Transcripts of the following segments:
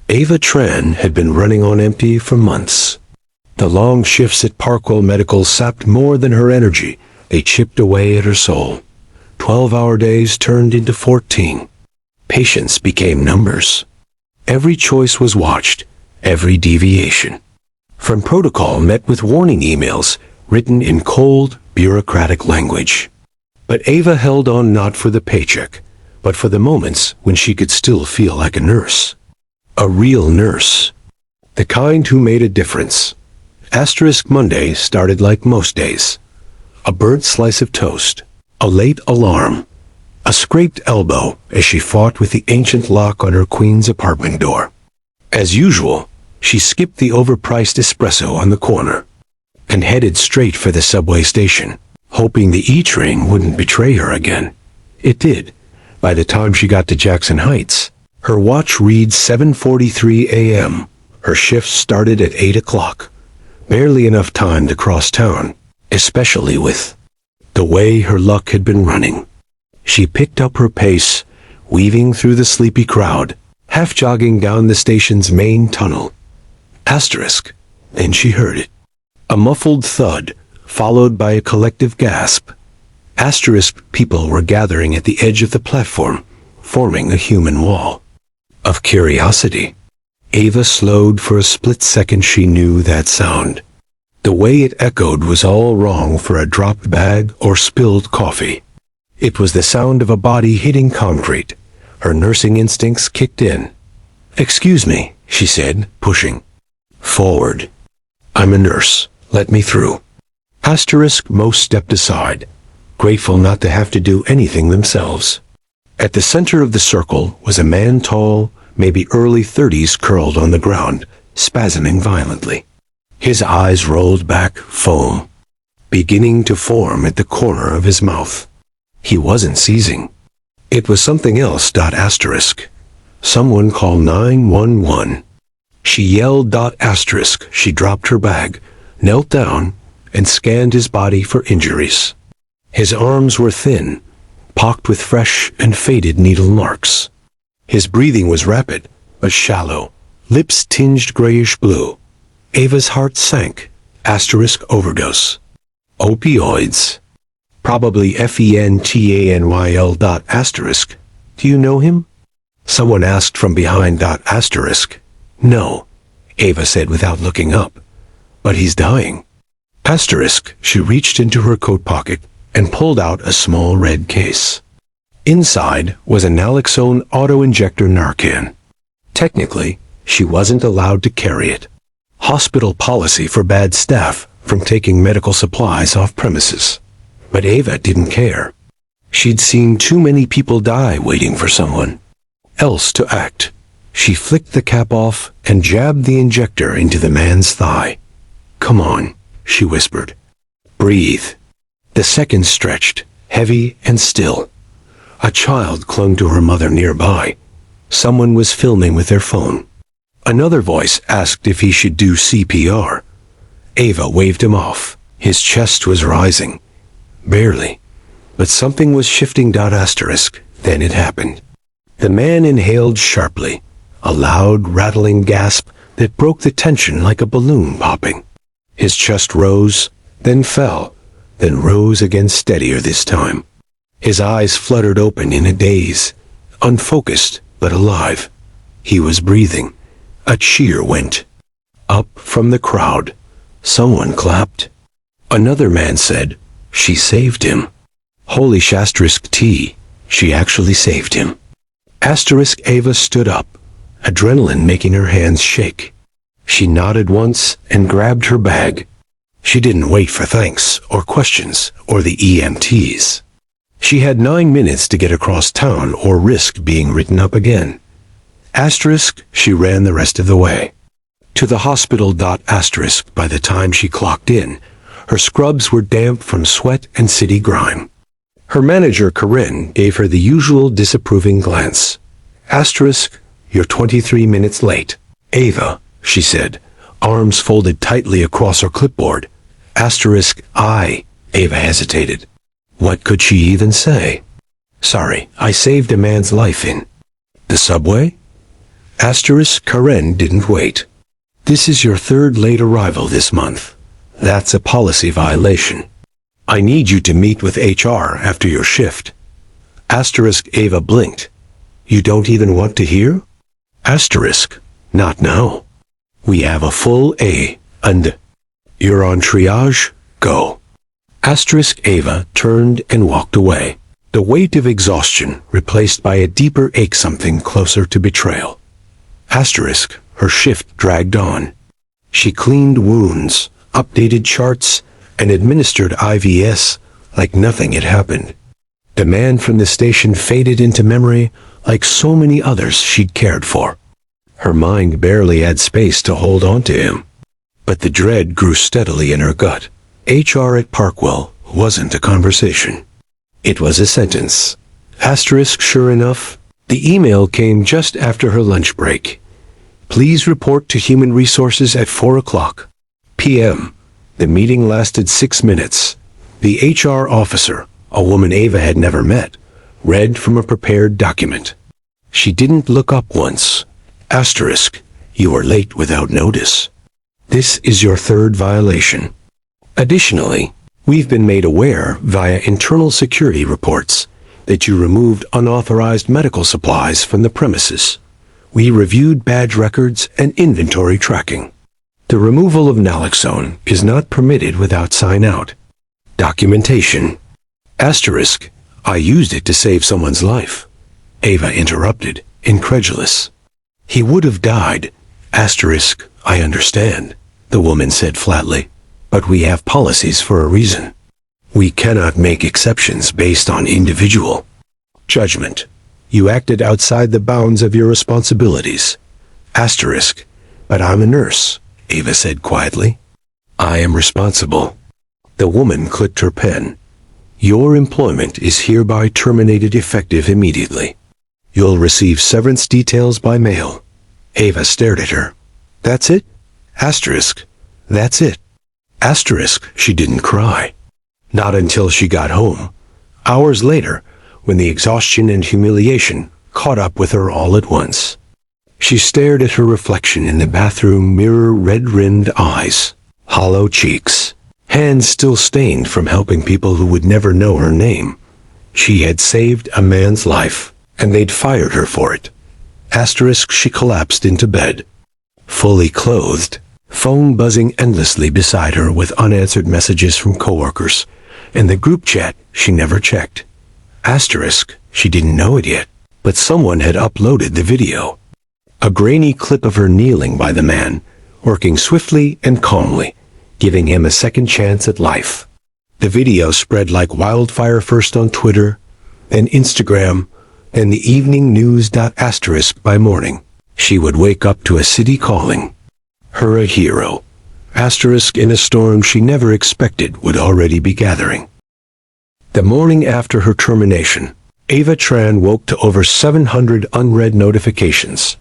Ava Tran had been running on empty for months. The long shifts at Parkwell Medical sapped more than her energy. They chipped away at her soul. 12-hour days turned into 14. Patients became numbers. Every choice was watched, every deviation. From protocol met with warning emails written in cold, bureaucratic language. But Ava held on not for the paycheck, but for the moments when she could still feel like a nurse. A real nurse. The kind who made a difference. Monday started like most days. A burnt slice of toast, a late alarm, a scraped elbow as she fought with the ancient lock on her Queens apartment door. As usual, she skipped the overpriced espresso on the corner and headed straight for the subway station, hoping the E-train wouldn't betray her again. It did. By the time she got to Jackson Heights, her watch reads 7:43 a.m. Her shift started at 8 o'clock. Barely enough time to cross town, especially with the way her luck had been running. She picked up her pace, weaving through the sleepy crowd, half jogging down the station's main tunnel. Then she heard it. A muffled thud, followed by a collective gasp. People were gathering at the edge of the platform, forming a human wall. Of curiosity, Ava slowed for a split second. She knew that sound. The way it echoed was all wrong for a dropped bag or spilled coffee. It was the sound of a body hitting concrete. Her nursing instincts kicked in. "Excuse me," she said, pushing forward. "I'm a nurse. Let me through." Most stepped aside, grateful not to have to do anything themselves. At the center of the circle was a man tall, maybe early 30s, curled on the ground, spasming violently. His eyes rolled back, foam beginning to form at the corner of his mouth. He wasn't seizing. It was something else. Someone call 911. She yelled. She dropped her bag, knelt down, and scanned his body for injuries. His arms were thin, pocked with fresh and faded needle marks. His breathing was rapid, but shallow, lips tinged grayish blue. Ava's heart sank. Overdose. Opioids. Probably FENTANYL. Do you know him? Someone asked from behind. No, Ava said without looking up. But he's dying. She reached into her coat pocket and pulled out a small red case. Inside was a naloxone auto-injector Narcan. Technically, she wasn't allowed to carry it. Hospital policy forbade staff from taking medical supplies off premises. But Ava didn't care. She'd seen too many people die waiting for someone else to act. She flicked the cap off and jabbed the injector into the man's thigh. "Come on," she whispered. "Breathe." The seconds stretched, heavy and still. A child clung to her mother nearby. Someone was filming with their phone. Another voice asked if he should do CPR. Ava waved him off. His chest was rising. Barely. But something was shifting. Then it happened. The man inhaled sharply, a loud, rattling gasp that broke the tension like a balloon popping. His chest rose, then fell, then rose again steadier this time. His eyes fluttered open in a daze, unfocused but alive. He was breathing. A cheer went up from the crowd. Someone clapped. Another man said, "She saved him." Holy T, she actually saved him. Ava stood up, adrenaline making her hands shake. She nodded once and grabbed her bag. She didn't wait for thanks or questions or the EMTs. She had 9 minutes to get across town or risk being written up again. She ran the rest of the way. To the hospital. By the time she clocked in, her scrubs were damp from sweat and city grime. Her manager, Corinne, gave her the usual disapproving glance. You're 23 minutes late. Ava, she said, arms folded tightly across her clipboard. Ava hesitated. What could she even say? Sorry, I saved a man's life in the subway? Asterisk Karen didn't wait. This is your third late arrival this month. That's a policy violation. I need you to meet with HR after your shift. Asterisk Ava blinked. You don't even want to hear? Asterisk, not now. We have a full A, and you're on triage, go. Asterisk Ava turned and walked away, the weight of exhaustion replaced by a deeper ache, something closer to betrayal. Asterisk, her shift dragged on. She cleaned wounds, updated charts, and administered IVs like nothing had happened. The man from the station faded into memory like so many others she'd cared for. Her mind barely had space to hold on to him. But the dread grew steadily in her gut. HR at Parkwell wasn't a conversation. It was a sentence. Asterisk, sure enough, the email came just after her lunch break. Please report to Human Resources at 4:00 p.m. The meeting lasted 6 minutes. The HR officer, a woman Ava had never met, read from a prepared document. She didn't look up once. Asterisk, you are late without notice. This is your third violation. Additionally, we've been made aware via internal security reports that you removed unauthorized medical supplies from the premises. We reviewed badge records and inventory tracking. The removal of naloxone is not permitted without sign-out. Documentation. Asterisk, I used it to save someone's life. Ava interrupted, incredulous. He would have died. Asterisk, I understand, the woman said flatly. But we have policies for a reason. We cannot make exceptions based on individual judgment. You acted outside the bounds of your responsibilities. Asterisk, but I'm a nurse, Ava said quietly. I am responsible. The woman clicked her pen. Your employment is hereby terminated effective immediately. You'll receive severance details by mail. Ava stared at her. That's it? Asterisk, that's it. Asterisk, she didn't cry. Not until she got home. Hours later, when the exhaustion and humiliation caught up with her all at once. She stared at her reflection in the bathroom mirror, red-rimmed eyes, hollow cheeks, hands still stained from helping people who would never know her name. She had saved a man's life, and they'd fired her for it. Asterisk, she collapsed into bed. Fully clothed, phone buzzing endlessly beside her with unanswered messages from coworkers, and the group chat she never checked. Asterisk, she didn't know it yet, but someone had uploaded the video. A grainy clip of her kneeling by the man, working swiftly and calmly, giving him a second chance at life. The video spread like wildfire, first on Twitter, then Instagram, and the evening news. Asterisk, by morning, she would wake up to a city calling her a hero. Asterisk, in a storm she never expected would already be gathering. The morning after her termination, Ava Tran woke to over 700 unread notifications.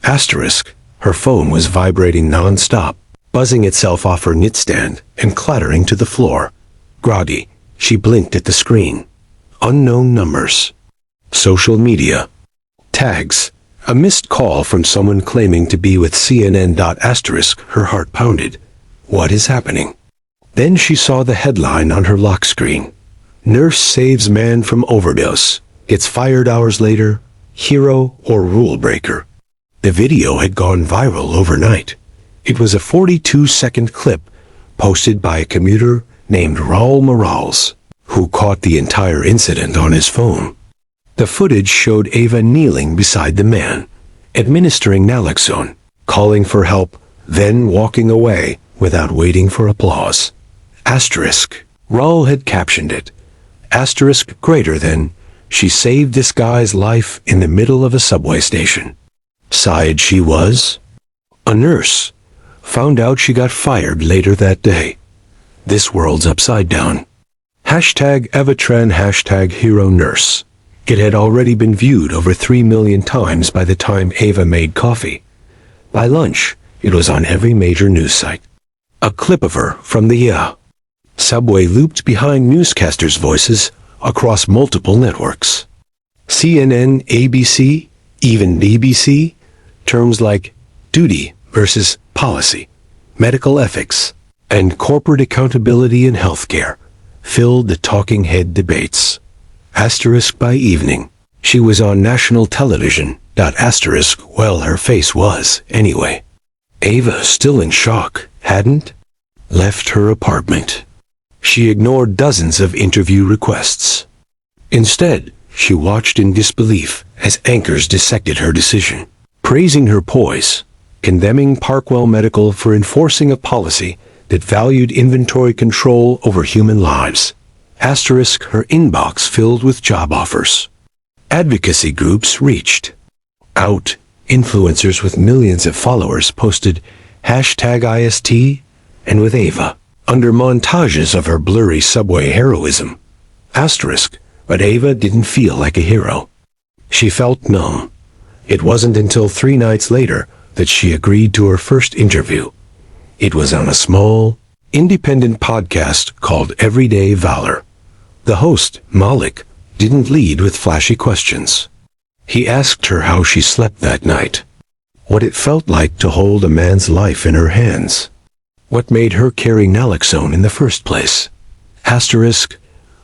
Asterisk, her phone was vibrating non-stop, buzzing itself off her nightstand and clattering to the floor. Groggy, she blinked at the screen. Unknown numbers. Social media. Tags. A missed call from someone claiming to be with CNN. Asterisk, her heart pounded. What is happening? Then she saw the headline on her lock screen. Nurse saves man from overdose. Gets fired hours later. Hero or rule breaker. The video had gone viral overnight. It was a 42-second clip posted by a commuter named Raul Morales, who caught the entire incident on his phone. The footage showed Ava kneeling beside the man, administering naloxone, calling for help, then walking away without waiting for applause. Asterisk. Raul had captioned it. Asterisk greater than, she saved this guy's life in the middle of a subway station. Side she was a nurse. Found out she got fired later that day. This world's upside down. Hashtag Evatran, hashtag hero nurse. It had already been viewed over 3 million times by the time Ava made coffee. By lunch, it was on every major news site. A clip of her from the subway looped behind newscasters' voices across multiple networks. CNN, ABC, even BBC, Terms like duty versus policy, medical ethics, and corporate accountability in healthcare filled the talking head debates. Asterisk by evening, she was on national television. Asterisk, well, her face was, anyway. Ava, still in shock, hadn't left her apartment. She ignored dozens of interview requests. Instead, she watched in disbelief as anchors dissected her decision, praising her poise, condemning Parkwell Medical for enforcing a policy that valued inventory control over human lives. Asterisk, her inbox filled with job offers. Advocacy groups reached out. Influencers with millions of followers posted #IST and with Ava under montages of her blurry subway heroism. Asterisk, but Ava didn't feel like a hero. She felt numb. It wasn't until 3 nights later that she agreed to her first interview. It was on a small, independent podcast called Everyday Valor. The host, Malik, didn't lead with flashy questions. He asked her how she slept that night, what it felt like to hold a man's life in her hands, what made her carry naloxone in the first place. Asterisk,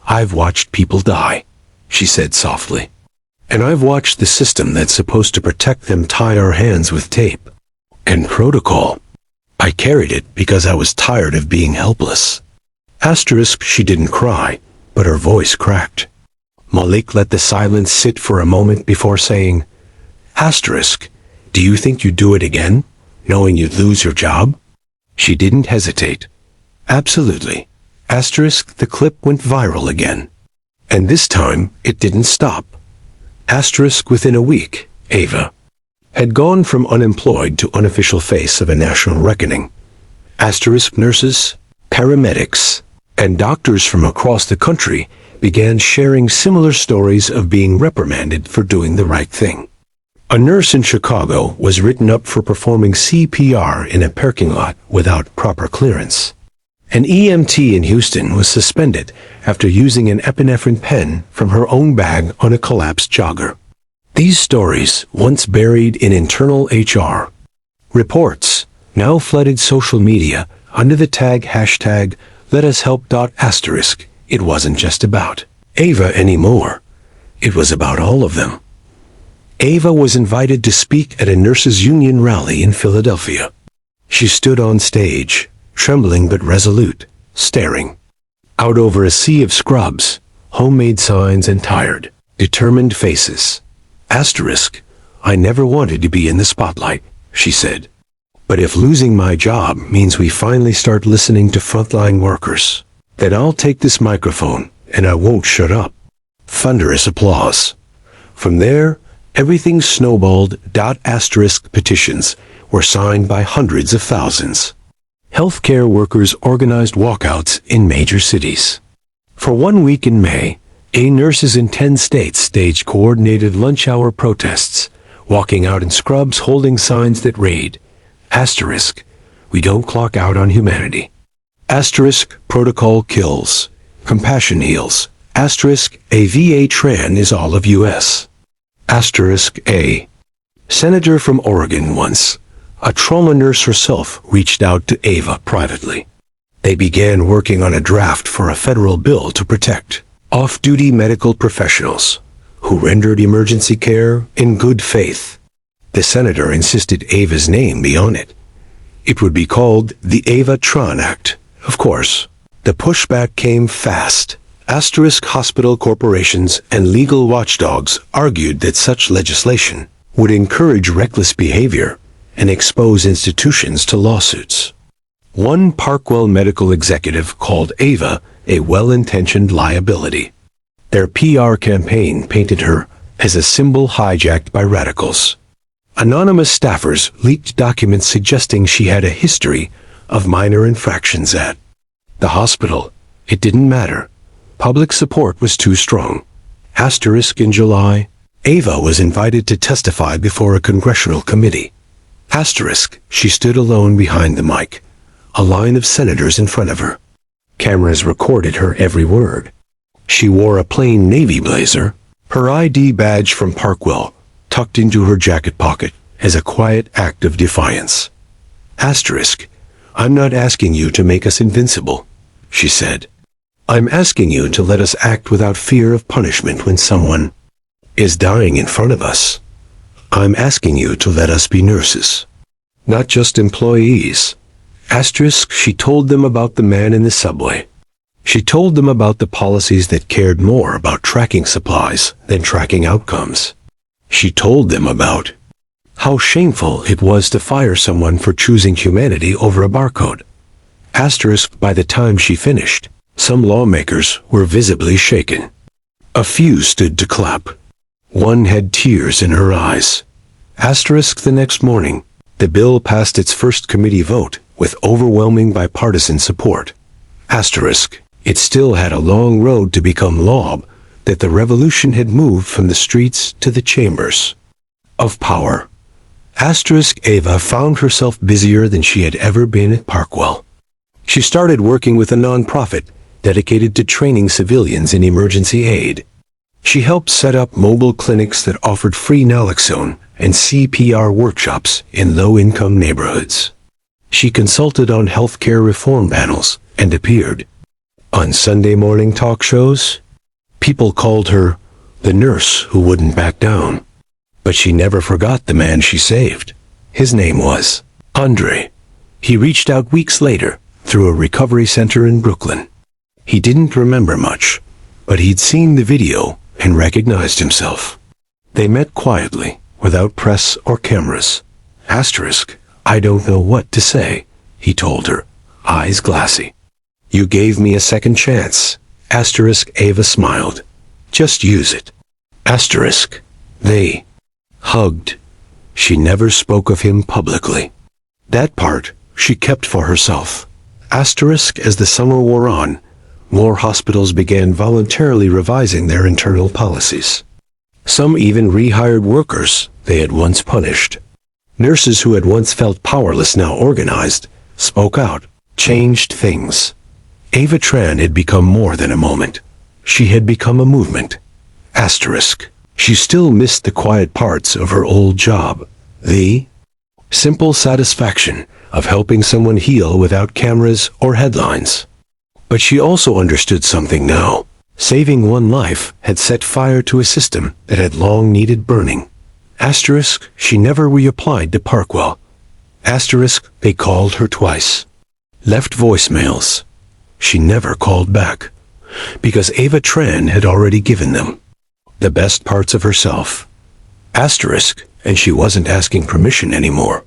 I've watched people die, she said softly. And I've watched the system that's supposed to protect them tie our hands with tape and protocol. I carried it because I was tired of being helpless. Asterisk, she didn't cry, but her voice cracked. Malik let the silence sit for a moment before saying, Asterisk, do you think you'd do it again, knowing you'd lose your job? She didn't hesitate. Absolutely. Asterisk, the clip went viral again. And this time, it didn't stop. Asterisk, within a week, Ava had gone from unemployed to unofficial face of a national reckoning. Asterisk, nurses, paramedics, and doctors from across the country began sharing similar stories of being reprimanded for doing the right thing. A nurse in Chicago was written up for performing CPR in a parking lot without proper clearance. An EMT in Houston was suspended after using an epinephrine pen from her own bag on a collapsed jogger. These stories, once buried in internal HR reports, now flooded social media under the tag #LetUsHelp. It wasn't just about Ava anymore. It was about all of them. Ava was invited to speak at a nurses' union rally in Philadelphia. She stood on stage, trembling but resolute, staring out over a sea of scrubs, homemade signs, and tired, determined faces. Asterisk, I never wanted to be in the spotlight, she said. But if losing my job means we finally start listening to frontline workers, then I'll take this microphone and I won't shut up. Thunderous applause. From there, everything snowballed. Petitions were signed by hundreds of thousands. Healthcare workers organized walkouts in major cities. For 1 week in May, nurses in 10 states staged coordinated lunch hour protests, walking out in scrubs holding signs that read, Asterisk, we don't clock out on humanity. Asterisk, protocol kills. Compassion heals. Asterisk, AVA Tran is all of U.S. Asterisk, A senator from Oregon once, a trauma nurse herself, reached out to Ava privately. They began working on a draft for a federal bill to protect off-duty medical professionals who rendered emergency care in good faith. The senator insisted Ava's name be on it. It would be called the Ava Tran Act. Of course, the pushback came fast. Asterisk, hospital corporations and legal watchdogs argued that such legislation would encourage reckless behavior and expose institutions to lawsuits. One Parkwell medical executive called Ava a well-intentioned liability. Their PR campaign painted her as a symbol hijacked by radicals. Anonymous staffers leaked documents suggesting she had a history of minor infractions at the hospital. It didn't matter. Public support was too strong. Asterisk, in July, Ava was invited to testify before a congressional committee. Asterisk, she stood alone behind the mic, a line of senators in front of her. Cameras recorded her every word. She wore a plain navy blazer, her ID badge from Parkwell tucked into her jacket pocket, as a quiet act of defiance. Asterisk, I'm not asking you to make us invincible, she said. I'm asking you to let us act without fear of punishment when someone is dying in front of us. I'm asking you to let us be nurses, not just employees. Asterisk, she told them about the man in the subway. She told them about the policies that cared more about tracking supplies than tracking outcomes. She told them about how shameful it was to fire someone for choosing humanity over a barcode. Asterisk, by the time she finished, some lawmakers were visibly shaken. A few stood to clap. One had tears in her eyes. Asterisk, the next morning, the bill passed its first committee vote with overwhelming bipartisan support. Asterisk, it still had a long road to become law, that the revolution had moved from the streets to the chambers of power. Asterisk, Ava found herself busier than she had ever been at Parkwell. She started working with a nonprofit dedicated to training civilians in emergency aid. She helped set up mobile clinics that offered free naloxone and CPR workshops in low-income neighborhoods. She consulted on healthcare reform panels and appeared on Sunday morning talk shows. People called her the nurse who wouldn't back down. But she never forgot the man she saved. His name was Andre. He reached out weeks later through a recovery center in Brooklyn. He didn't remember much, but he'd seen the video and recognized himself. They met quietly, without press or cameras. Asterisk, I don't know what to say, he told her, eyes glassy. You gave me a second chance. Asterisk, Ava smiled. Just use it. Asterisk, they hugged. She never spoke of him publicly. That part she kept for herself. Asterisk, as the summer wore on, more hospitals began voluntarily revising their internal policies. Some even rehired workers they had once punished. Nurses who had once felt powerless now organized, spoke out, changed things. Ava Tran had become more than a moment. She had become a movement. Asterisk. She still missed the quiet parts of her old job. The simple satisfaction of helping someone heal without cameras or headlines. But she also understood something now. Saving one life had set fire to a system that had long needed burning. Asterisk, she never reapplied to Parkwell. Asterisk, they called her twice. Left voicemails. She never called back, because Ava Tran had already given them the best parts of herself. Asterisk, and she wasn't asking permission anymore.